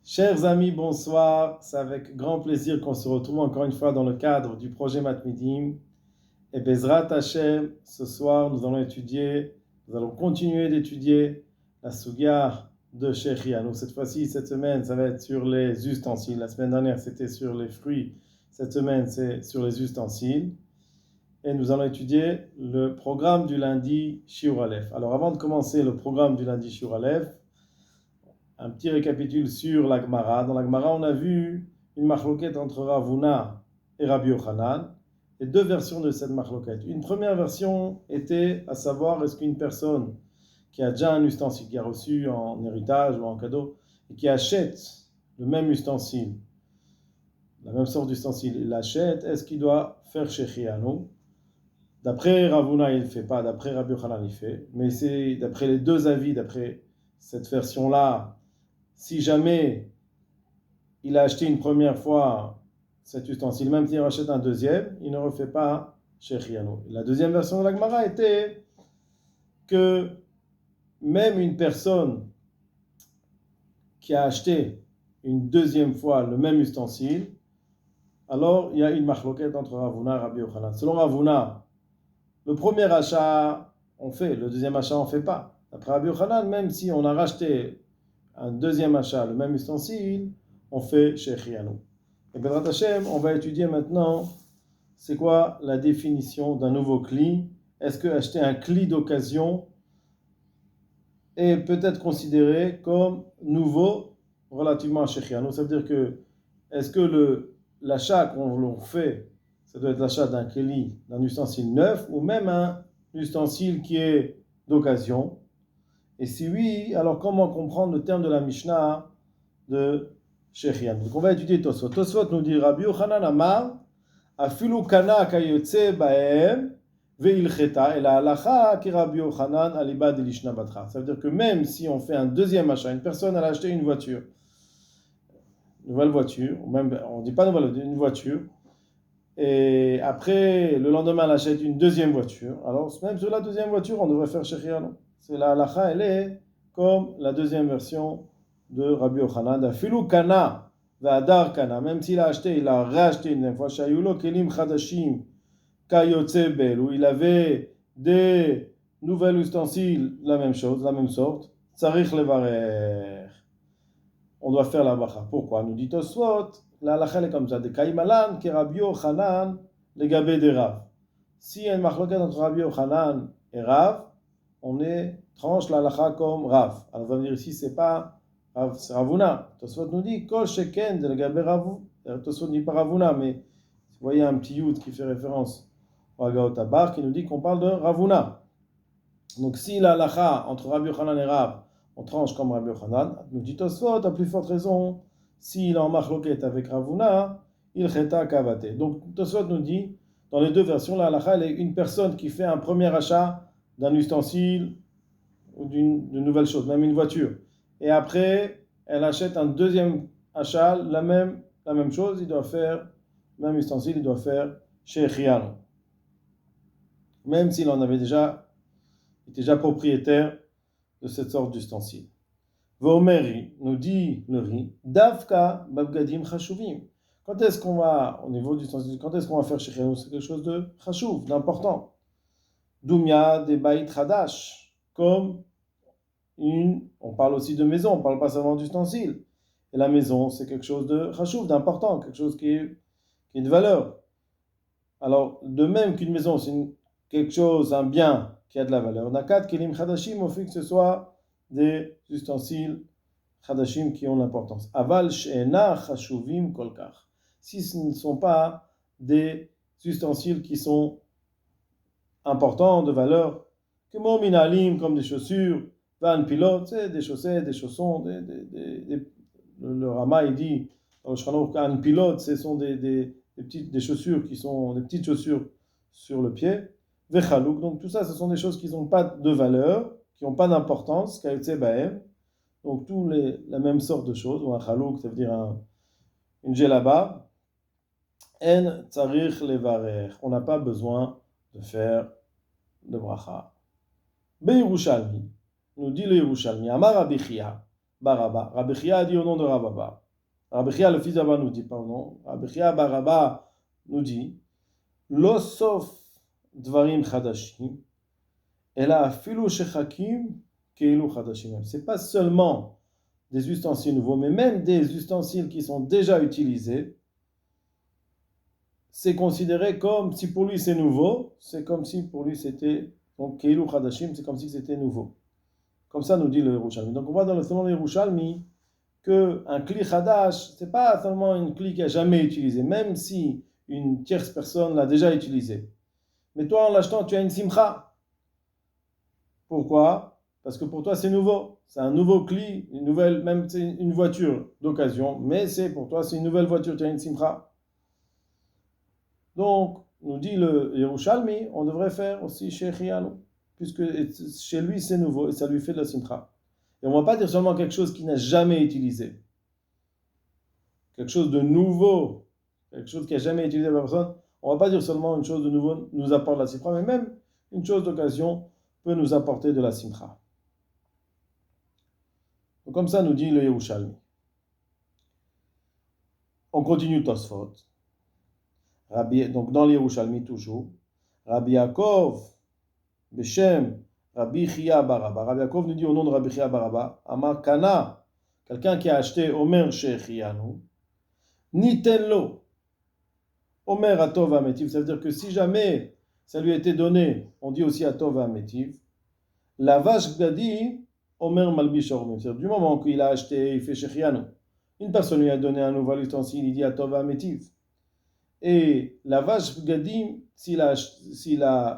Chers amis, bonsoir. C'est avec grand plaisir qu'on se retrouve encore une fois dans le cadre du projet Matmidim. Et Bezrat Hashem, ce soir, nous allons continuer d'étudier la Sugya de Sheikh Yanou. Cette fois-ci, cette semaine, ça va être sur les ustensiles. La semaine dernière, c'était sur les fruits. Cette semaine, c'est sur les ustensiles. Et nous allons étudier le programme du lundi Shiur Aleph. Alors, avant de commencer le programme du lundi Shiur Aleph, un petit récapitule sur la Gemara. Dans la Gemara, on a vu une machloquette entre Rav Huna et Rabbi Yochanan, et deux versions de cette machloquette. Une première version était à savoir, est-ce qu'une personne qui a déjà un ustensile, qui a reçu en héritage ou en cadeau, et qui achète le même ustensile, la même sorte d'ustensile, il l'achète, est-ce qu'il doit faire Shechianu? D'après Rav Huna, il ne fait pas, d'après Rabbi Yochanan, il fait, mais c'est d'après les deux avis, d'après cette version-là, si jamais il a acheté une première fois cet ustensile, même s'il rachète un deuxième, il ne refait pas Shechianu. La deuxième version de la Gemara était que même une personne qui a acheté une deuxième fois le même ustensile, alors il y a une machloquette entre Rav Huna et Rabbi Yochanan. Selon Rav Huna, le premier achat on fait, le deuxième achat on ne fait pas. D'après Rabbi Yochanan, même si on a racheté un deuxième achat, le même ustensile, on fait Shechianu. Et Bezrat Hashem, on va étudier maintenant c'est quoi la définition d'un nouveau cli. Est-ce que acheter un cli d'occasion est peut-être considéré comme nouveau relativement à Shechianu? Ça veut dire que est-ce que l'achat qu'on fait, ça doit être l'achat d'un cli, d'un ustensile neuf, ou même un ustensile qui est d'occasion? Et si oui, alors comment comprendre le terme de la Mishnah de Shechianu? Donc on va étudier Tosfot. Tosfot nous dit Rabbi Yochanan Amar, Afilu kana kayotze baem veilcheta el halacha ki Rabbi Yochanan alibad elishna batra. Ça veut dire que même si on fait un deuxième achat, une personne elle a acheté une voiture, nouvelle voiture, ou même on ne dit pas nouvelle, une voiture, et après le lendemain elle achète une deuxième voiture. Alors même sur la deuxième voiture on devrait faire Shechianu. C'est la halacha, elle est comme la deuxième version de Rabbi Yochanan, Afilu kana V'adar kana, même s'il a acheté, il a racheté une fois, Shayulo kelim chadashim kayotze bel, où il avait des nouvelles ustensiles, la même chose, la même sorte, tsarich levarer. On doit faire la bracha. Pourquoi? Nous dit Tosfot, la halakha est comme ça, de kaimalan ke Rabbi Yochanan legabé de Rav. Si il y a une machloket entre Rabbi Yochanan et Rav, on tranche la halakha comme Rav. Alors on va dire ici, c'est pas c'est Rav Huna. Tosfot nous dit Kol sheken de legabé Rav. Tosfot ne dit pas Rav Huna, mais vous voyez un petit youd qui fait référence au Hagaot Tabar qui nous dit qu'on parle de Rav Huna. Donc si la halakha entre Rabbi Yochanan et Rav, on tranche comme Rabbi Yochanan, nous dit Tosfot, à plus forte raison, s'il est en machloket avec Rav Huna, il cheta kavate. Donc Tosfot nous dit, dans les deux versions, la halakha, elle est une personne qui fait un premier achat d'un ustensile ou d'une nouvelle chose, même une voiture. Et après, elle achète un deuxième achat, la même chose, il doit faire, même ustensile, il doit faire Shechianu. Même s'il en avait déjà, il était déjà propriétaire de cette sorte d'ustensile. Vomeri, nous dit le riz, Davka babgadim chashuvim. Quand est-ce qu'on va, au niveau d'ustensile, quand est-ce qu'on va faire Shechianu? C'est quelque chose de chashuv, d'important. Dumya de bait hadash, comme on parle aussi de maison, on ne parle pas seulement d'ustensile. Et la maison, c'est quelque chose de chashuv, d'important, quelque chose qui est de valeur. Alors, de même qu'une maison, c'est quelque chose, un bien qui a de la valeur. Nakat kelim chadashim, au fait que ce soit des ustensiles chadashim qui ont l'importance. Aval she'ena chashuvim kolkach. Si ce ne sont pas des ustensiles qui sont importants, de valeur, comme minalim, comme des chaussures, van pilot, c'est des chaussettes, des chaussons, le Rama il dit, dans le Shulchan Aruch, un pilote, ce sont des chaussures qui sont des petites chaussures sur le pied. Vechalouk, donc tout ça, ce sont des choses qui n'ont pas de valeur, qui n'ont pas d'importance, kayotze baem. Donc la même sorte de choses, ou un chalouk, ça veut dire une djellaba. En tsarich levarer, on n'a pas besoin de faire de bracha. Beirushalmi, nous dit le Yerushalmi, Amar Rabbi Chia, Baraba. Rabbi Chia a dit au nom de Rababa. Rabbi Chia, le fils d'Abba, nous dit, pardon. Rabbi Chia Baraba nous dit, Lo sof dvarim chadashim, ela afilu shechakim keilu chadashim. C'est pas seulement des ustensiles nouveaux, mais même des ustensiles qui sont déjà utilisés, c'est considéré comme si pour lui c'est nouveau, c'est comme si pour lui c'était, donc keilu chadashim, c'est comme si c'était nouveau. Comme ça nous dit le Yerushalmi. Donc on voit selon le Yerushalmi qu'un kli chadash, c'est pas seulement une kli qui a jamais utilisé, même si une tierce personne l'a déjà utilisé. Mais toi en l'achetant, tu as une simcha. Pourquoi ? Parce que pour toi c'est nouveau. C'est un nouveau kli, une nouvelle, même c'est une voiture d'occasion, mais c'est pour toi c'est une nouvelle voiture, tu as une simcha. Donc, nous dit le Yerushalmi, on devrait faire aussi chez Chianu, puisque chez lui c'est nouveau et ça lui fait de la simcha. Et on ne va pas dire seulement quelque chose qu'il n'a jamais utilisé. Quelque chose de nouveau, quelque chose qui n'a jamais été utilisé par personne. On ne va pas dire seulement une chose de nouveau nous apporte la simcha, mais même une chose d'occasion peut nous apporter de la simcha. Donc comme ça nous dit le Yerushalmi. On continue Tosfot. Donc dans le Yerushalmi toujours. Rabbi Yaakov, Beshem, Rabbi Chia Baraba. Rabbi Yaakov nous dit au nom de Rabbi Chia Baraba, Amar Kana, quelqu'un qui a acheté Omer chez Chianu, Nitenlo, Omer Atov Ametiv. Ça veut dire que si jamais ça lui a été donné, on dit aussi Atov Ametiv, la vache Gadi, Omer Malbish Ormim. C'est-à-dire du moment qu'il a acheté, il fait chez Chianu, une personne lui a donné un nouvel ustensile, il dit Atov Ametiv. Et la vache Gadim, s'il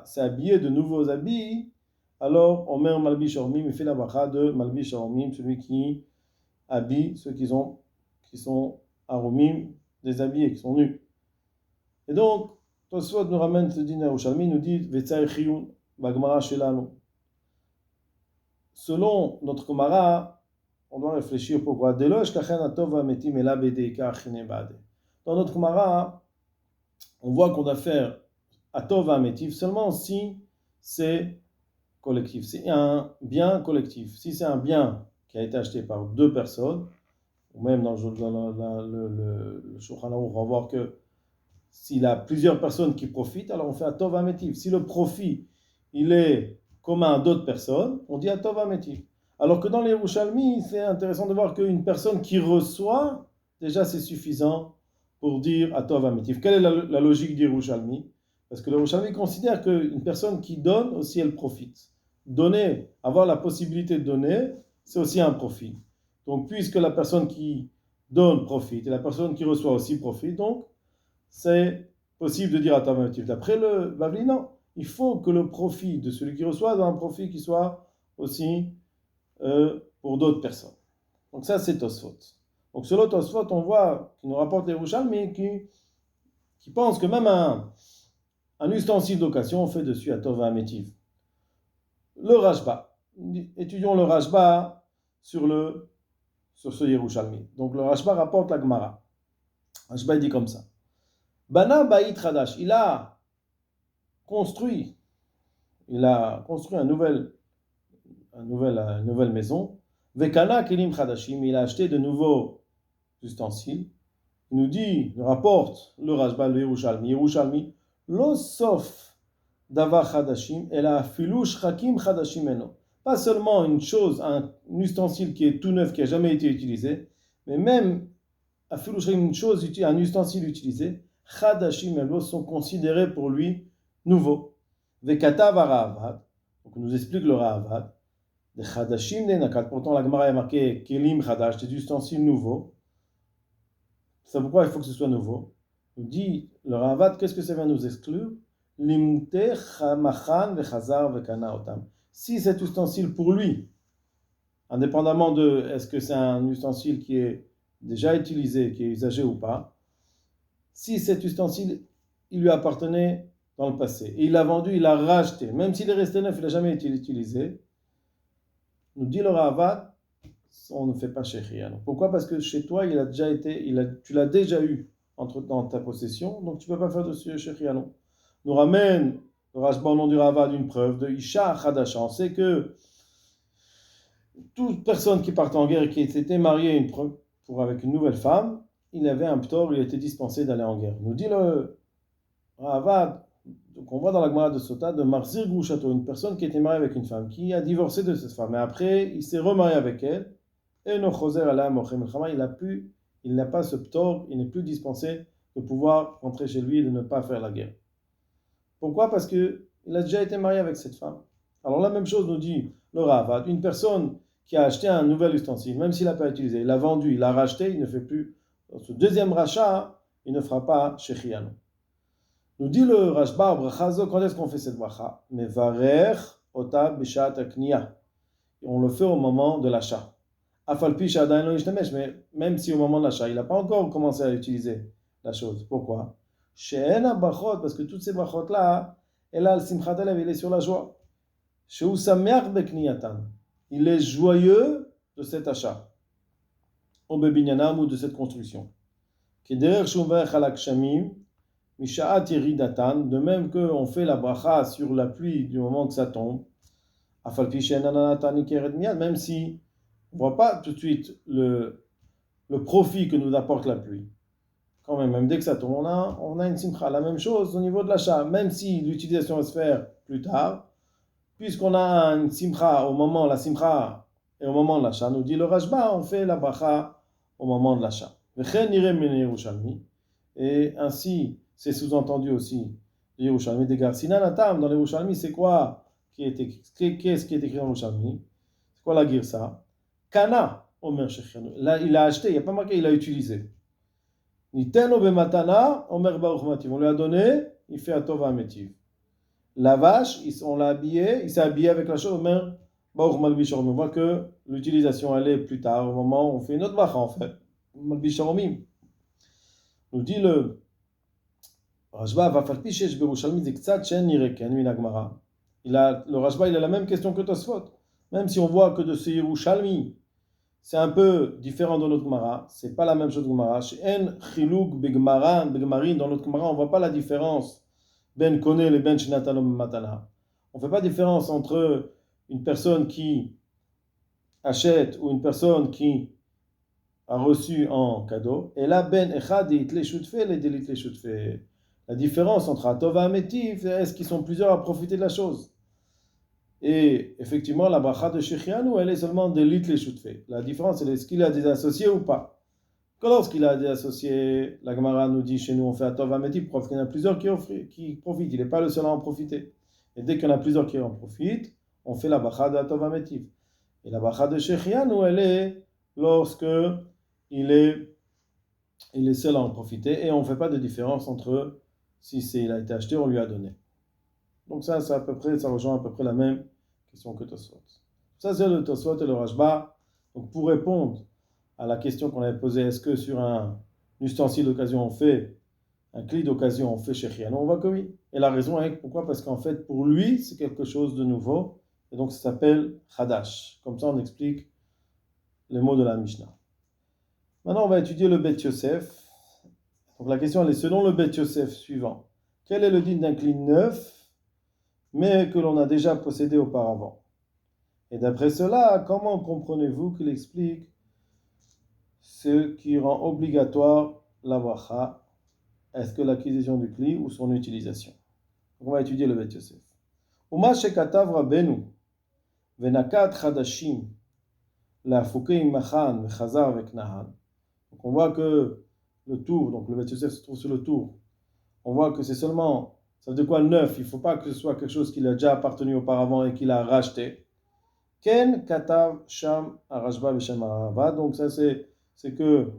s'est habillé de nouveaux habits, alors Omer Malbish Ormim, il fait la bracha de Malbish Ormim, celui qui habille ceux qui sont aromim, déshabillés, qui sont nus. Et donc, Tosfot nous ramène ce dîner au Yerushalmi, nous dit Vetzai Chiyun, Bagmara Shelanu. Selon notre Gemara, on doit réfléchir pourquoi. Dans notre Gemara, on voit qu'on doit faire Atov Ametiv seulement si c'est collectif. C'est un bien collectif. Si c'est un bien qui a été acheté par deux personnes, ou même dans le Shulchan Aruch, on va voir que s'il a plusieurs personnes qui profitent, alors on fait Atov Ametiv. Si le profit, il est commun à d'autres personnes, on dit Atov Ametiv. Alors que dans les Yerushalmi, c'est intéressant de voir qu'une personne qui reçoit, déjà c'est suffisant pour dire Atov Ametiv. Quelle est la logique du Yerushalmi ? Parce que le Yerushalmi considère qu'une personne qui donne aussi, elle profite. Donner, avoir la possibilité de donner, c'est aussi un profit. Donc, puisque la personne qui donne profite et la personne qui reçoit aussi profite, donc c'est possible de dire Atov Ametiv. D'après le Bavli, non. Il faut que le profit de celui qui reçoit soit un profit qui soit aussi pour d'autres personnes. Donc ça, c'est Tosfot. Donc selon Tosfot, on voit qu'il nous rapporte les Yerushalmi, mais qui pense que même un ustensile d'occasion, on fait dessus Atov Ametiv. Le Rashba. Étudions le Rashba sur ce Yerushalmi. Donc le Rashba rapporte la Gemara. Rashba dit comme ça. Bana Ba'it Hadash. Il a construit une nouvelle maison. Vekana Kelim Chadashim. Il a acheté de nouveaux ustensiles. Il nous dit, il rapporte le Rashba, le Yerushalmi, lo sof davar chadashim, ela afilu shchakim chadashim eno. Pas seulement une chose, un ustensile qui est tout neuf, qui n'a jamais été utilisé, mais même afilu shchakim, une chose, un ustensile utilisé, chadashim eno sont considérés pour lui nouveaux. Vekatav Ra'avad, donc nous explique le Ra'avad, de chadashim nenakat. Pourtant la Gemara a marqué kelim chadash, des ustensiles nouveaux. C'est pourquoi il faut que ce soit nouveau. Il dit, le Ra'avad, qu'est-ce que ça vient nous exclure ? Limte machan vechazar vekana otam. Si cet ustensile pour lui, indépendamment de est-ce que c'est un ustensile qui est déjà utilisé, qui est usagé ou pas, si cet ustensile, il lui appartenait dans le passé, et il l'a vendu, il l'a racheté, même s'il est resté neuf, il n'a jamais été utilisé, nous dit le Ra'avad, on ne fait pas chez Chianu. Pourquoi ? Parce que chez toi, tu l'as déjà eu dans ta possession, donc tu ne peux pas faire dessus chez Chianu. Nous ramène le Rashba au nom du Ra'avad une preuve de Isha Chadasha. On sait que toute personne qui partait en guerre et qui s'était mariée avec une nouvelle femme, il avait un ptor, il était dispensé d'aller en guerre. Nous dit le Ravad, donc on voit dans la Gemara de Sota, de Marzir Grouchato, une personne qui était mariée avec une femme, qui a divorcé de cette femme, et après il s'est remarié avec elle, et no choser ala mochem milchama, il n'a pas ce ptor, il n'est plus dispensé de pouvoir rentrer chez lui et de ne pas faire la guerre. Pourquoi? Parce qu'il a déjà été marié avec cette femme. Alors la même chose nous dit le Ravad, une personne qui a acheté un nouvel ustensile, même s'il n'a pas utilisé, il l'a vendu, il l'a racheté, il ne fait plus, dans ce deuxième rachat, il ne fera pas shechianu. Nous dit le Rashba, brachazo, quand est-ce qu'on fait cette bracha? Mevarer ota bishat akniya. On le fait au moment de l'achat. Afalpi shadain lo yishtamesh, mais même si au moment de l'achat, il n'a pas encore commencé à utiliser la chose. Pourquoi? She'ena brachot, parce que toutes ces brachot-là, elle a le simchat alev, il est sur la joie. She'u sameach bekniyatan. Il est joyeux de cet achat. Ou bebinyanam, ou de cette construction. Kederer shumvech alak shamim, Mishaat Yeridatan, de même qu'on fait la bracha sur la pluie du moment que ça tombe, même si on ne voit pas tout de suite le profit que nous apporte la pluie. Quand même dès que ça tombe, on a une simcha. La même chose au niveau de l'achat, même si l'utilisation va se faire plus tard, puisqu'on a une simcha au moment, la simcha et au moment de l'achat, nous dit le Rashba, on fait la bracha au moment de l'achat. Et ainsi, c'est sous-entendu aussi. Yerushalmi de Garsinan Atam, dans les Yerushalmi, c'est quoi qu'est-ce qui est écrit dans Yerushalmi? C'est quoi la Girsa? Kana, Omer Shechianu. Là, il a acheté, il n'y a pas marqué, il a utilisé. Niteno bematana, Omer Baruch Mativ. On lui a donné, il fait Atova Ametiv. La vache, on l'a habillé, il s'est habillé avec la chose, Omer Baruch Malbishoromim. On voit que l'utilisation, elle est plus tard, au moment où on fait une autre vache, en fait. Malbishoromim. Nous dit le Rashba, le Rashba, il a la même question que Tosfot. Même si on voit que de ce Yerushalmi, c'est un peu différent de notre Gemara, c'est pas la même chose que Gemara. En chiluk begmarin, dans notre Gemara, on voit pas la différence ben konel et ben shenatanom matana. On fait pas de différence entre une personne qui achète ou une personne qui a reçu en cadeau. Et là, ben echad et itle shutfe, les delitle shutfe. La différence entre Atova et Ametiv, est-ce qu'ils sont plusieurs à profiter de la chose? Et effectivement, la bracha de Shechianu, elle est seulement de l'itle shutfe. La différence, c'est est-ce qu'il a des associés ou pas? Quand lorsqu'il a des associés, la Gemara nous dit chez nous, on fait Atova et Ametiv, preuve qu'il y en a plusieurs qui profitent. Il n'est pas le seul à en profiter. Et dès qu'il y en a plusieurs qui en profitent, on fait la bracha de Atova et Ametiv. Et la bracha de Shechianu, elle est lorsque il est seul à en profiter et on ne fait pas de différence entre si il a été acheté, on lui a donné. Donc ça rejoint à peu près la même question que Tosfot. Ça, c'est le Tosfot et le Rashba. Donc pour répondre à la question qu'on avait posée, est-ce que sur un ustensile d'occasion on fait, un cli d'occasion on fait Shechianu? On voit que oui. Et la raison est pourquoi? Parce qu'en fait, pour lui, c'est quelque chose de nouveau. Et donc ça s'appelle Hadash. Comme ça, on explique les mots de la Mishnah. Maintenant, on va étudier le Bet Yosef. Donc la question elle est selon le Bet Yosef suivant. Quel est le din d'un cli neuf, mais que l'on a déjà possédé auparavant? Et d'après cela, comment comprenez-vous qu'il explique ce qui rend obligatoire la bracha? Est-ce que l'acquisition du cli ou son utilisation? Donc on va étudier le Bet Yosef. Uma shekatav Rabbeinu venakat chadashim la fukei machan vechazar veknahan. Donc on voit que le tour, donc le Bet Yosef se trouve sur le tour. On voit que c'est seulement, ça veut dire quoi neuf? Il ne faut pas que ce soit quelque chose qui lui a déjà appartenu auparavant et qu'il a racheté. Ken katav sham arashba v'shem aravad. Donc ça c'est que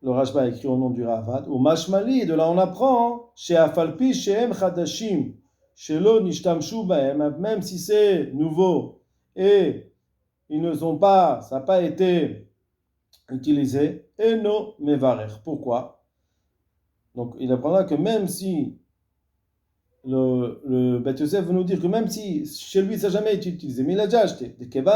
le Rashba a écrit au nom du Ravad. Ou mashmali, de là on apprend, chez afalpi shehem chadashim, shelo nishtamshu bahem, même si c'est nouveau et ils ne sont pas, ça n'a pas été utilisé, eno mevarer. Pourquoi? Donc il apprendra que même si le Bet Yosef veut nous dire que même si chez lui ça n'a jamais été utilisé, mais il a déjà acheté, puisqu'il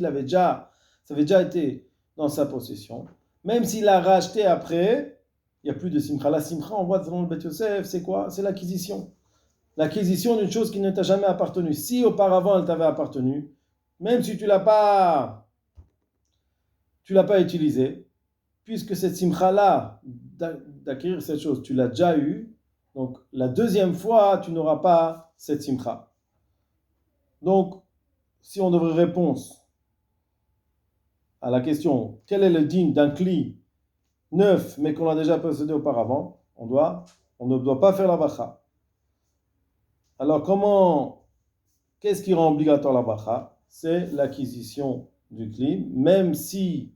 avait déjà, ça avait déjà été dans sa possession, même s'il a racheté après, il n'y a plus de simcha. La simcha, on voit dans le Bet Yosef, c'est quoi? C'est l'acquisition. l'acquisition d'une chose qui ne t'a jamais appartenu. Si auparavant elle t'avait appartenu, même si tu l'as pas utilisée, puisque cette simcha-là, d'acquérir cette chose, tu l'as déjà eue, donc la deuxième fois, tu n'auras pas cette simcha. Donc, si on devrait répondre à la question, quel est le digne d'un cli neuf, mais qu'on a déjà possédé auparavant, on ne doit pas faire la bracha. Alors, qu'est-ce qui rend obligatoire la bracha? C'est l'acquisition du cli, même si,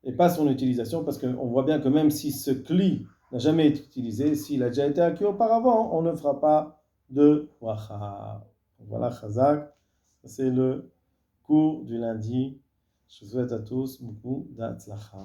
et pas son utilisation, parce qu'on voit bien que même si ce cli n'a jamais été utilisé, s'il a déjà été acquis auparavant, on ne fera pas de bracha. Voilà, Chazak, c'est le cours du lundi. Je vous souhaite à tous beaucoup d'Atzlacha.